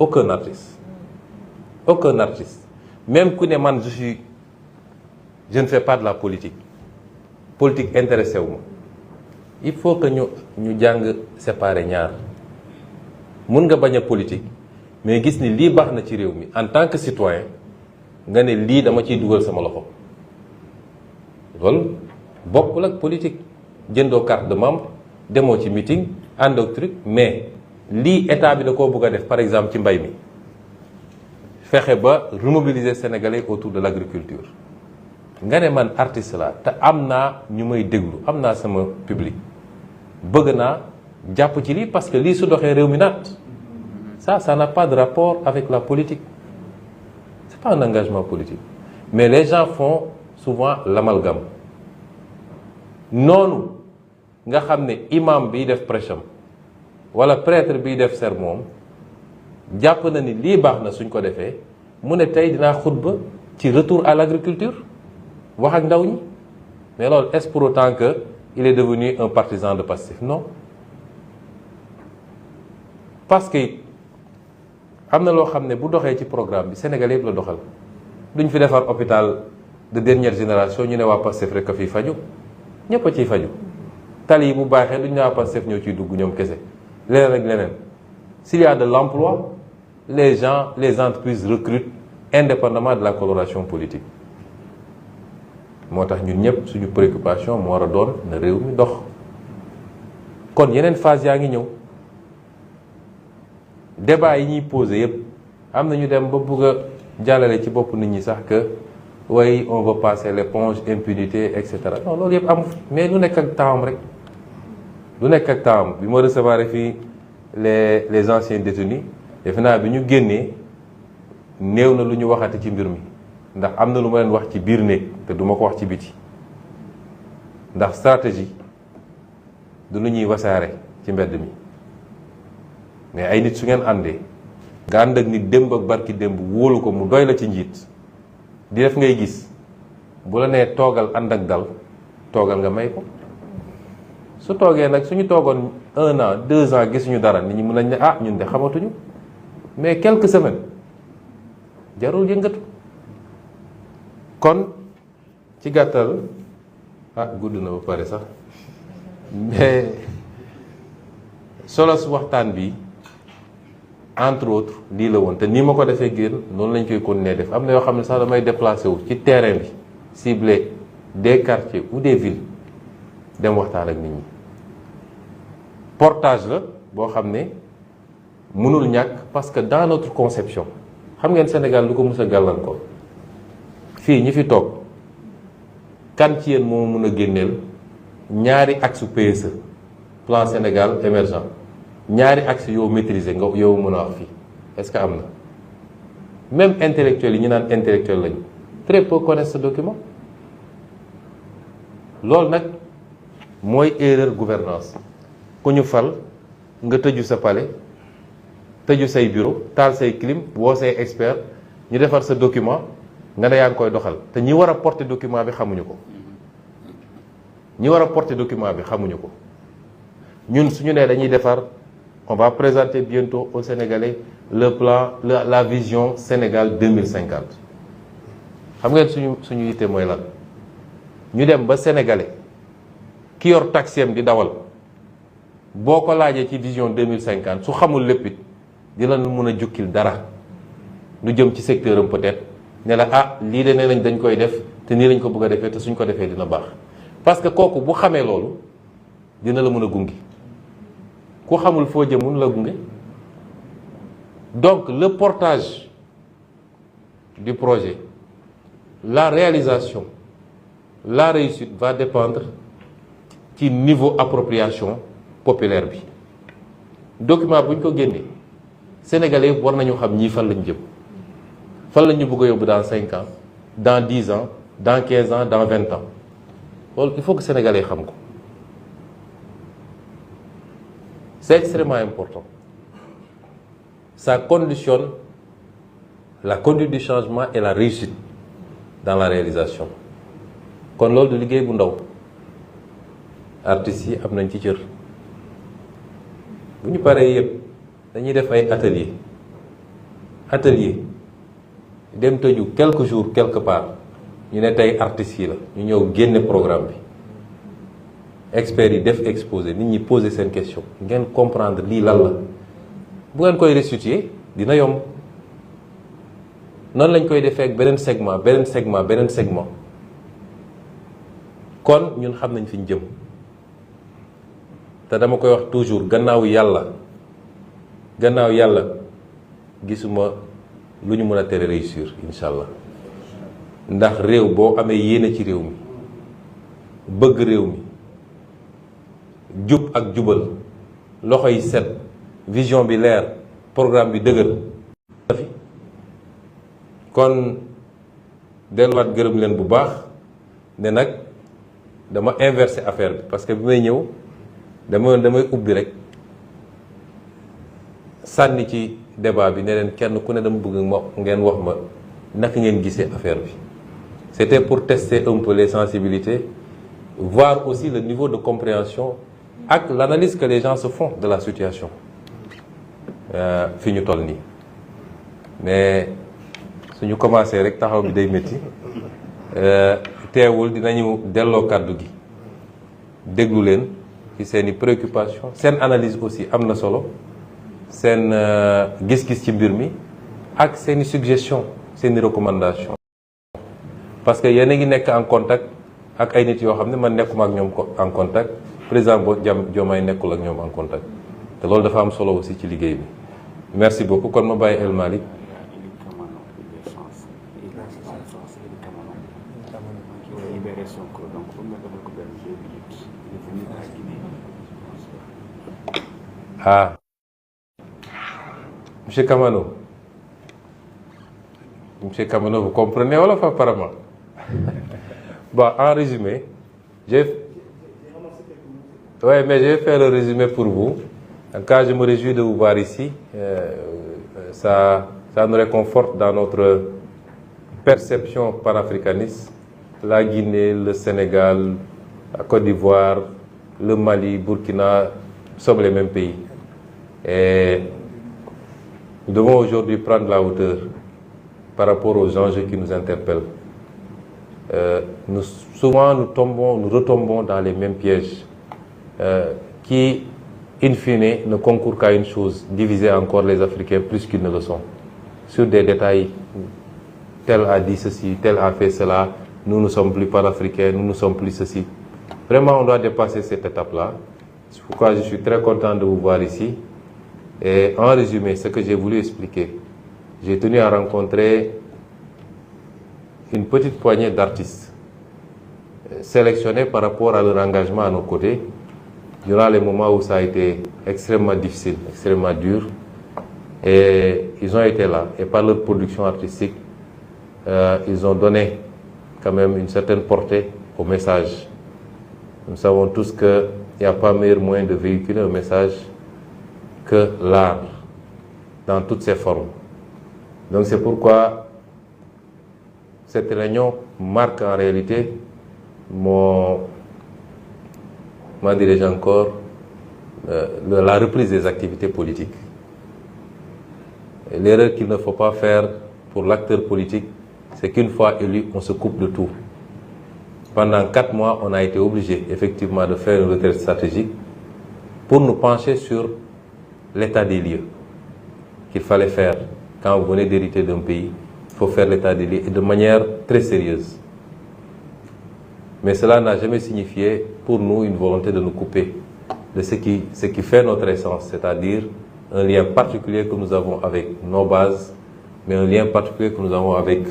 aucun artiste même ku ne man je ne fais pas de la politique intéressé wu ma il faut que ñu jàng séparer ñaar mun nga bañ a politique mais gis ni lii baax na ci réew mi en tant que citoyen nga ne lii dama ciy dugal sama loxo loolu bokkul ak politique jëndoo carte de membre demoo ci meeting ànd ak truc mais lii état bi da koo bëgg a def par exemple ci mbay mi fexe ba remobiliser sénégalais autour de l'agriculture nga ne man artiste la te am naa ñu may déglu am naa sama public bëgg naa jàpp ci lii parce que lii su doxee réew mi naat ça n'a pas de rapport avec la politique c'est pas un engagement politique mais les gens font souvent l'amalgame noonu nga xam ne imam biy def prêche am wala prêtre biy def sermon jàpp na ni lii baax na suñ ko defee mu ne tey dinaa xutba ci retour à l'agriculture wax ak ndaw ñi mais loolu est-ce pour autant que il est devenu un partisan de Pastef non parce que am na loo xam ne bu doxee ci programme bi Sénégal yëpp la doxal duñ fi defar hôpital de dernière génération ñu ne waa Pastef rek a fiy faju ñëpp a ciy faju tali yi bu baaxee duñ ne waa Pastef ñoo ciy dugg ñoom kese leneen ak leneen s'il y a de l'emploi les gens les entreprises recrutent indépendamment de la coloration politique moo tax ñun ñëpp suñu préoccupation moo war a doon na réew mi dox kon yeneen phase yaa ngi ñëw débat yi ñuy posé yëpp am na ñu dem ba bugg a jàllale ci bopp nit ñi sax que oui on veut passer l'éponge impunité et cetera non loolu yëpp amu mais lu nekk ak temps rek lu nekk ak temps bi ma recevoir fii les anciens détenus defe naa bi ñu génnee néew na lu ñu waxati ci mbir mi ndax am na lu ma leen wax ci biir néeg te du ma ko wax ci biti ndax stratégie du lu ñuy wasaare ci mbedd mi mais ay nit su ngeen àndee nga ànd ak nit démb ak barki démb wóolu ko mu doy la ci njiit di def ngay gis bu la nee toogal ànd ak dal toogal nga may ko su toogee nag suñu toogoon 1 an 2 ans gisuñu dara nit ñi mën nañ ne ah ñun de xamatuñu mais quelques semaines jarul yëngatu kon ci gàttal gudd na ba pare sax mais solos waxtaan bi entre autres lii la woon te nii ma ko defee génn noonu lañ koy continuer def am na yoo xam ne sax damay déplacé wu ci terrain bi ciblé des quartiers ou des villes dem waxtaan ak nit ñi portage la boo xam ne mënul ñàkk parce que dans notre conception xam ngeen Sénégal lu ko mës a gàllankoor fii ñi fi toog kan ci yéen moo mun a génneel ñaari axe PSE plan Sénégal émergent ñaari axe yoo maîtriser nga yow mën a wax fii est-ce que am na même intellectuels yi ñu naan intellectuel lañu très peu connaissent ce document loolu nag mooy erreur gouvernance ku ñu fal nga tëju sa palais tëju say bureau taal say clim woo say expert ñu defar sa document nga ne yaa ngi koy doxal te ñi war a porter document bi xamuñu ko ñi war a porter document bi xamuñu ko ñun suñu nee dañuy defar on va présenter bientôt aux Sénégalais le plan la vision Sénégal 2050 xam ngeen suñu yitte mooy lan ñu dem ba Sénégalais ki yor taxiem di dawal boo ko laajee ci vision 2050 su xamul lépp it dina mun a jukkil dara lu jëm ci secteur am peut-être ne la lii de nee nañ dañ koy def te nii lañ ko bëgg a defee te suñ ko defee dina baax parce que kooku bu xamee loolu dina la mën a gunge ku xamul foo jëm mun la gunge donc le portage du projet la réalisation la réussite va dépendre ci niveau appropriation populaire bi document bu ñu ko génnee Sénégalais yëpp war nañu xam ñii fan lañu jëm fan la ñu bëgg a yóbbu dans 5 ans dans 10 ans dans 15 ans dans 20 ans loolu il faut que Sénégalais xam ko c'est extrêmement important ça conditionne la conduite du changement et la réussite dans la réalisation kon loolu du liggéey bu ndaw artistes yi am nañ ci cër bu ñu paree yëpp dañuy def ay atelier atelier dem tëju quelques jours quelque part ñu ne tey artistes yi la ñu ñëw génne programme bi experts yi def exposé nit ñi poser seen question ngeen comprendre lii lan la bu ngeen koy restituer dina yomb noonu lañ koy defee ak beneen segment kon ñun xam nañ fi ñu jëm te dama koy wax toujours gannaaw yàlla gisuma lu ñu mën a tere réussir incha allah ndax réew boo amee yéene ci réew mi bëgg réew mi jub ak jubal loxo yi set vision bi leer programme bi dëgër kon delluwaat gërëm leen bu baax ne nag dama inversé affaire bi parce que bi may ñëw damay ubbi rek sànni ci débat bi ne leen kenn ku ne dama bëgg ngeen wax ma naka ngeen gisee affaire bi c'était pour tester un peu les sensibilités voir aussi le niveau de compréhension ak l'analyse que les gens se font de la situation fi ñu toll nii mais suñu commencé rek taxaw bi day métti teewul dinañu delloo kàddu gi déglu leen ci seeni préoccupation seen analyse aussi am na solo seen gis-gis ci mbir mi ak seeni suggestion seeni recommandation parce que yéen a ngi nekk en contact ak ay nit yoo xam ne man nekkuma ak ñoom en contact président Diomaye nekkul ak ñoom en contact te loolu dafa am solo aussi ci liggéey bi merci beaucoup kon ma bàyyi El Malick. Ah, Monsieur Kamano, vous comprenez Wolof apparemment. Bon, en résumé, mais je vais faire le résumé pour vous. En cas, je me réjouis de vous voir ici. Ça nous réconforte dans notre perception panafricaniste. La Guinée, le Sénégal, la Côte d'Ivoire, le Mali, Burkina, sommes les mêmes pays. Et nous devons aujourd'hui prendre la hauteur par rapport aux enjeux qui nous interpellent. Souvent, nous retombons dans les mêmes pièges qui, in fine, ne concourent qu'à une chose, diviser encore les Africains plus qu'ils ne le sont. Sur des détails, tel a dit ceci, tel a fait cela, nous ne sommes plus panafricains, nous ne sommes plus ceci. Vraiment, on doit dépasser cette étape-là. C'est pourquoi je suis très content de vous voir ici. Et en résumé, ce que j'ai voulu expliquer, j'ai tenu à rencontrer une petite poignée d'artistes sélectionnés par rapport à leur engagement à nos côtés durant les moments où ça a été extrêmement difficile, extrêmement dur. Et ils ont été là. Et par leur production artistique, ils ont donné quand même une certaine portée au message. Nous savons tous qu'il n'y a pas meilleur moyen de véhiculer un message que l'art, dans toutes ses formes. Donc c'est pourquoi cette réunion marque en réalité la reprise des activités politiques. L'erreur qu'il ne faut pas faire pour l'acteur politique, c'est qu'une fois élu, on se coupe de tout. Pendant 4 mois, on a été obligé effectivement de faire une retraite stratégique pour nous pencher sur l'état des lieux qu'il fallait faire. Quand vous venez d'hériter d'un pays, il faut faire l'état des lieux et de manière très sérieuse. Mais cela n'a jamais signifié pour nous une volonté de nous couper de ce qui fait notre essence, c'est-à-dire un lien particulier que nous avons avec nos bases, mais un lien particulier que nous avons avec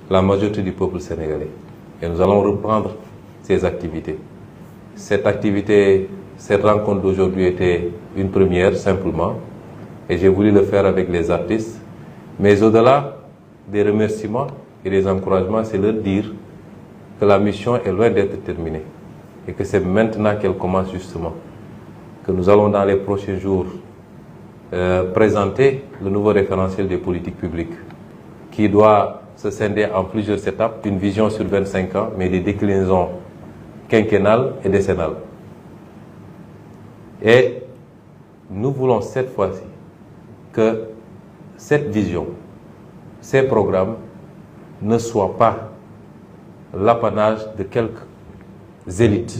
la majorité du peuple sénégalais. Et nous allons reprendre ces activités. Cette rencontre d'aujourd'hui était une première simplement, et j'ai voulu le faire avec les artistes. Mais au-delà des remerciements et des encouragements, c'est leur dire que la mission est loin d'être terminée et que c'est maintenant qu'elle commence justement. Que nous allons dans les prochains jours présenter le nouveau référentiel des politiques publiques qui doit se scinder en plusieurs étapes, une vision sur 25 ans, mais des déclinaisons quinquennales et décennales. Et nous voulons cette fois-ci que cette vision ces programmes ne soient pas l'apanage de quelques élites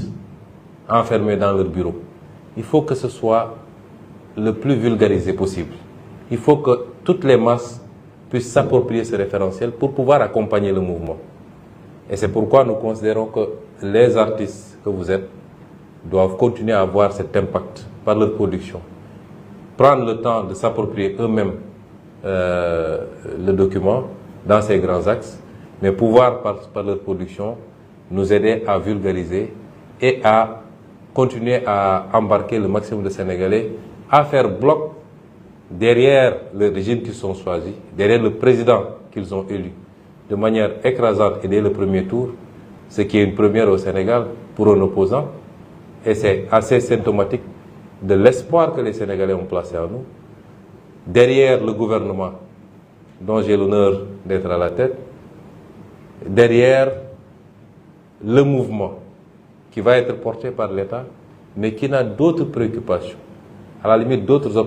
enfermées dans leur bureau. Il faut que ce soit le plus vulgarisé possible. Il faut que toutes les masses puissent s'approprier ce référentiel pour pouvoir accompagner le mouvement. Et c'est pourquoi nous considérons que les artistes que vous êtes doivent continuer à avoir cet impact par leur production. Prendre le temps de s'approprier eux-mêmes le document dans ses grands axes, mais pouvoir, par leur production, nous aider à vulgariser et à continuer à embarquer le maximum de Sénégalais, à faire bloc derrière le régime qu'ils ont choisi, derrière le président qu'ils ont élu, de manière écrasante et dès le premier tour, ce qui est une première au Sénégal pour un opposant, et c'est assez symptomatique de l'espoir que les Sénégalais ont placé en nous, derrière le gouvernement dont j'ai l'honneur d'être à la tête, derrière le mouvement qui va être porté par l'État, mais qui n'a d'autres préoccupations, à la limite d'autres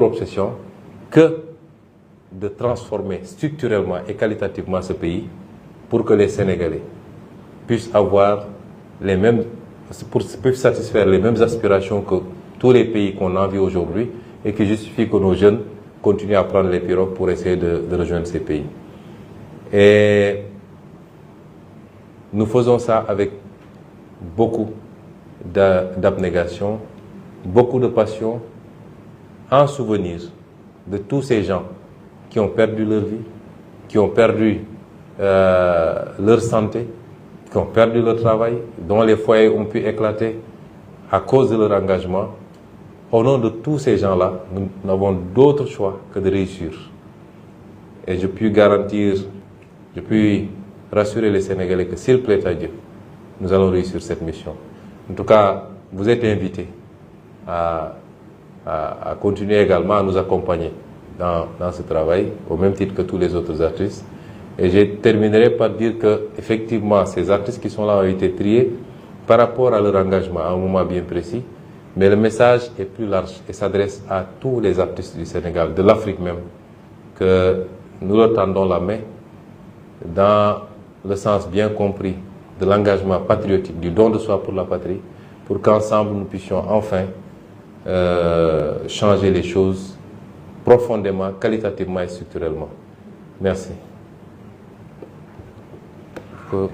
obsessions, que de transformer structurellement et qualitativement ce pays pour que les Sénégalais puissent avoir les mêmes, puissent satisfaire les mêmes aspirations que tous les pays qu'on envie aujourd'hui et qui justifient que nos jeunes continuent à prendre les pirogues pour essayer de rejoindre ces pays. Et nous faisons ça avec beaucoup d'abnégation, beaucoup de passion, en souvenir de tous ces gens qui ont perdu leur vie, qui ont perdu leur santé, qui ont perdu leur travail, dont les foyers ont pu éclater à cause de leur engagement. Au nom de tous ces gens-là, nous n'avons d'autre choix que de réussir. Et je puis garantir, je puis rassurer les Sénégalais que s'il plaît à Dieu, nous allons réussir cette mission. En tout cas, vous êtes invités à continuer également à nous accompagner dans ce travail, au même titre que tous les autres artistes. Et je terminerai par dire que, effectivement, ces artistes qui sont là ont été triés par rapport à leur engagement à un moment bien précis, mais le message est plus large et s'adresse à tous les artistes du Sénégal, de l'Afrique même, que nous leur tendons la main dans le sens bien compris de l'engagement patriotique, du don de soi pour la patrie, pour qu'ensemble nous puissions enfin changer les choses profondément, qualitativement et structurellement. Merci. Je peux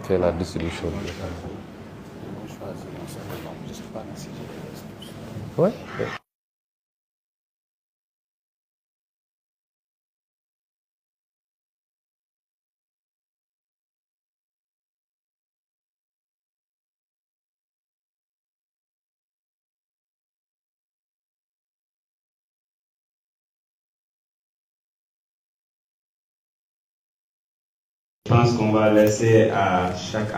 faire la distribution. Oui. Je pense qu'on va laisser à chaque